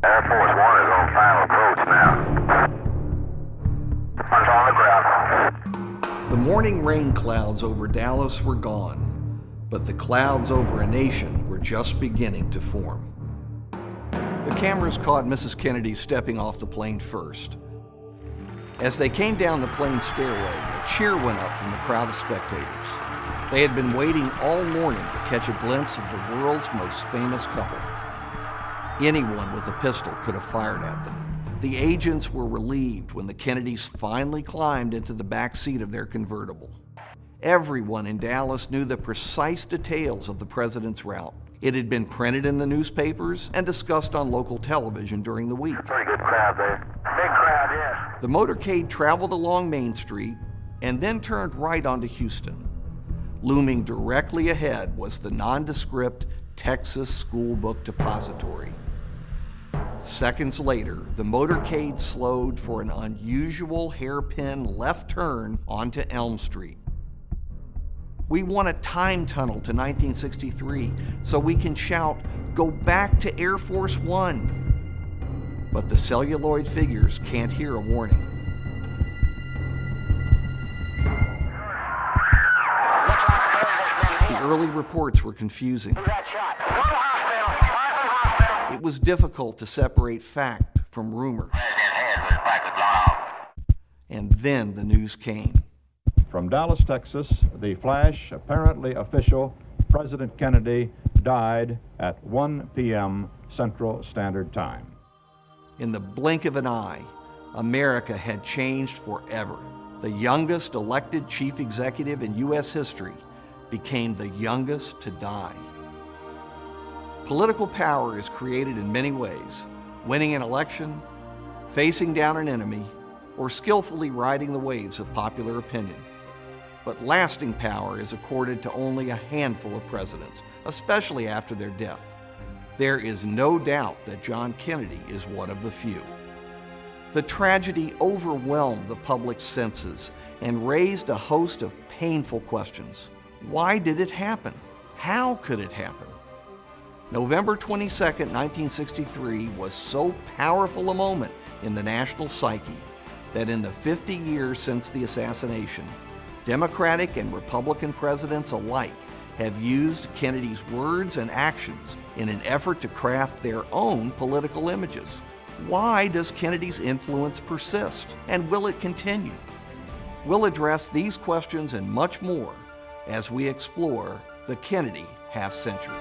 Air Force One is on final approach now. One's on the ground. The morning rain clouds over Dallas were gone, but the clouds over a nation were just beginning to form. The cameras caught Mrs. Kennedy stepping off the plane first. As they came down the plane stairway, a cheer went up from the crowd of spectators. They had been waiting all morning to catch a glimpse of the world's most famous couple. Anyone with a pistol could have fired at them. The agents were relieved when the Kennedys finally climbed into the back seat of their convertible. Everyone in Dallas knew the precise details of the president's route. It had been printed in the newspapers and discussed on local television during the week. Pretty good crowd there. Big crowd, yes. The motorcade traveled along Main Street and then turned right onto Houston. Looming directly ahead was the nondescript Texas School Book Depository. Seconds later, the motorcade slowed for an unusual hairpin left turn onto Elm Street. We want a time tunnel to 1963 so we can shout, "Go back to Air Force One." But the celluloid figures can't hear a warning. The early reports were confusing. It was difficult to separate fact from rumor. And then the news came. From Dallas, Texas, the flash, apparently official, President Kennedy died at 1 p.m. Central Standard Time. In the blink of an eye, America had changed forever. The youngest elected chief executive in U.S. history became the youngest to die. Political power is created in many ways: winning an election, facing down an enemy, or skillfully riding the waves of popular opinion. But lasting power is accorded to only a handful of presidents, especially after their death. There is no doubt that John Kennedy is one of the few. The tragedy overwhelmed the public's senses and raised a host of painful questions. Why did it happen? How could it happen? November 22, 1963 was so powerful a moment in the national psyche that in the 50 years since the assassination, Democratic and Republican presidents alike have used Kennedy's words and actions in an effort to craft their own political images. Why does Kennedy's influence persist, and will it continue? We'll address these questions and much more as we explore the Kennedy half-century.